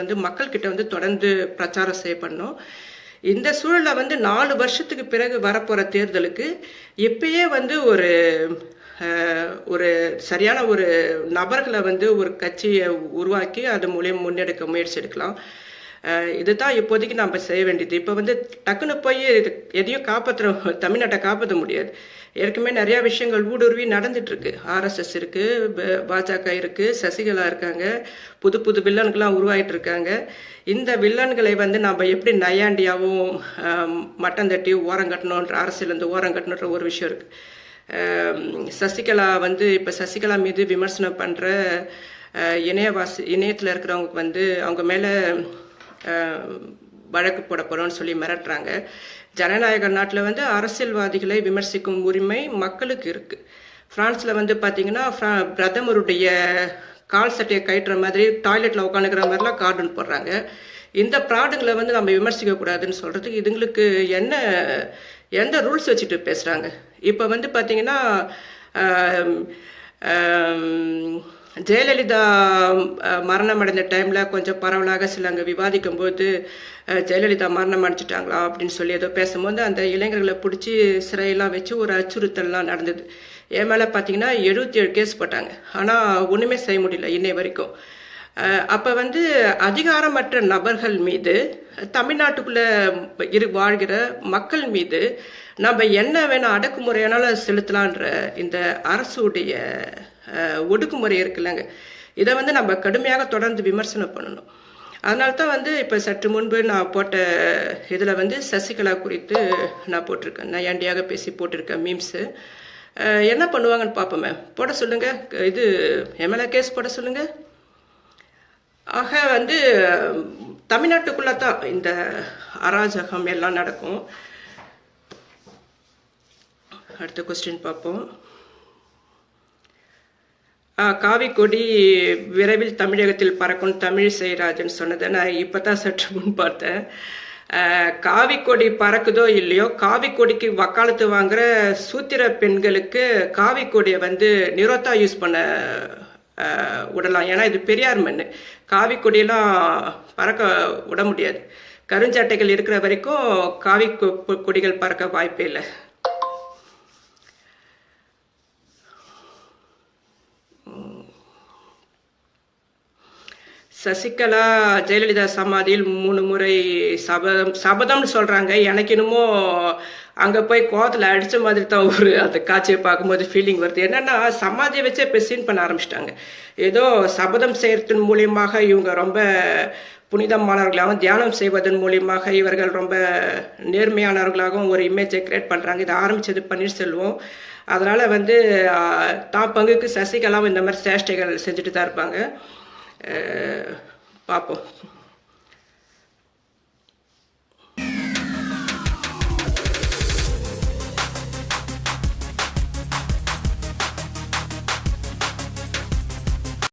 வந்து மக்கள்கிட்ட வந்து தொடர்ந்து பிரச்சாரம் செய்யப்படணும். இந்த சூழலில் வந்து 4 வருஷத்துக்கு பிறகு வரப்போகிற தேர்தலுக்கு இப்பயே வந்து ஒரு சரியான ஒரு நபர்களை வந்து ஒரு கட்சியை உருவாக்கி அது மூலியம் முன்னெடுக்க முயற்சி எடுக்கலாம். இதுதான் இப்போதைக்கு நம்ம செய்ய வேண்டியது. இப்போ வந்து டக்குன்னு போய் எதையும் தமிழ்நாட்டை காப்பாற்ற முடியாது. ஏற்கனவே நிறையா விஷயங்கள் ஊடுருவி நடந்துட்டு இருக்கு. ஆர்எஸ்எஸ் இருக்கு, பாஜக இருக்கு, சசிகலா இருக்காங்க, புது புது வில்லன்கள்லாம் உருவாகிட்டு இருக்காங்க. இந்த வில்லன்களை வந்து நம்ம எப்படி நையாண்டியாவும் மட்டம் தட்டி ஓரம் கட்டணுன்ற அரசியல் வந்து ஓரம் கட்டணுன்ற ஒரு விஷயம் இருக்கு. சசிகலா வந்து இப்போ சசிகலா மீது விமர்சனம் பண்ணுற இணையத்தில் இருக்கிறவங்க வந்து அவங்க மேலே வழக்கு போட போகிறோன்னு சொல்லி மிரட்டுறாங்க. ஜனநாயக நாட்டில் வந்து அரசியல்வாதிகளை விமர்சிக்கும் உரிமை மக்களுக்கு இருக்குது. ஃப்ரான்ஸில் வந்து பார்த்திங்கன்னா பிரதமருடைய கால் சட்டையை கட்டுற மாதிரி டாய்லெட்டில் உட்காந்துக்கிற மாதிரிலாம் கார்டூன் போடுறாங்க. இந்த ப்ராடுங்களை வந்து நம்ம விமர்சிக்கக்கூடாதுன்னு சொல்கிறதுக்கு இதுங்களுக்கு எந்த ரூல்ஸ் வச்சுட்டு பேசுகிறாங்க? இப்போ வந்து பார்த்திங்கன்னா ஜெயலலிதா மரணம் அடைந்த டைமில் கொஞ்சம் பரவலாக சிலங்க விவாதிக்கும் போது ஜெயலலிதா மரணம் அடைஞ்சிட்டாங்களா அப்படின்னு சொல்லி ஏதோ பேசும்போது அந்த இளைஞர்களை பிடிச்சி சிறையெல்லாம் வச்சு ஒரு அச்சுறுத்தல்லாம் நடந்தது. என் மேலே பார்த்தீங்கன்னா 77 கேஸ் போட்டாங்க. ஆனால் ஒன்றுமே செய்ய முடியல இன்னை வரைக்கும். அப்போ வந்து அதிகாரமற்ற நபர்கள் மீது, தமிழ்நாட்டுக்குள்ளே வாழ்கிற மக்கள் மீது நம்ம என்ன வேணால் அடக்குமுறையானாலும் செலுத்தலான்ற இந்த அரசுடைய ஒடுக்குமுறை இருக்குல்லங்க, இதை வந்து நம்ம கடுமையாக தொடர்ந்து விமர்சனம் பண்ணணும். அதனால தான் வந்து இப்போ சற்று முன்பு நான் போட்ட இதில் வந்து சசிகலா குறித்து நான் போட்டிருக்கேன், நையாண்டியாக பேசி போட்டிருக்கேன் மீம்ஸு. என்ன பண்ணுவாங்கன்னு பார்ப்போமே, போட சொல்லுங்கள், இது எம்எல்ஏ கேஸ் போட சொல்லுங்கள். ஆக வந்து தமிழ்நாட்டுக்குள்ளே தான் இந்த அராஜகம் எல்லாம் நடக்கும். அடுத்த கொஸ்டின் பார்ப்போம். காவி கொடி விரைவில் தமிழகத்தில் பறக்கும் தமிழிசை ராஜன் சொன்னதை நான் இப்போ தான் சற்று முன் பார்த்தேன். காவி கொடி பறக்குதோ இல்லையோ, காவி கொடிக்கு வக்காலத்து வாங்குற சூத்திர பெண்களுக்கு காவி கொடியை வந்து நிரோத்தா யூஸ் பண்ண விடலாம். ஏன்னா இது பெரியார் மண், காவி கொடியெல்லாம் பறக்க விட முடியாது. கருஞ்சாட்டைகள் இருக்கிற வரைக்கும் காவி கொடிகள் பறக்க வாய்ப்பே இல்லை. சசிகலா ஜெயலலிதா சமாதியில் 3 முறை சபதம்னு சொல்கிறாங்க. எனக்கு என்னமோ அங்கே போய் கோவத்தில் அடித்த மாதிரி தான் அந்த காட்சியை பார்க்கும்போது ஃபீலிங் வருது. என்னென்னா சமாதியை வச்சே இப்போ சீன் பண்ண ஆரம்பிச்சிட்டாங்க. ஏதோ சபதம் செய்கிறதன் மூலியமாக இவங்க ரொம்ப புனிதமானவர்களாகவும், தியானம் செய்வதன் மூலியமாக இவர்கள் ரொம்ப நேர்மையானவர்களாகவும் ஒரு இமேஜை கிரியேட் பண்ணுறாங்க. இதை ஆரம்பித்தது பன்னீர்செல்வம். அதனால் வந்து தான் பங்குக்கு சசிகலாவும் இந்த மாதிரி சேஷ்டைகள் செஞ்சுட்டு தான் இருப்பாங்க. பார்ப்போம்.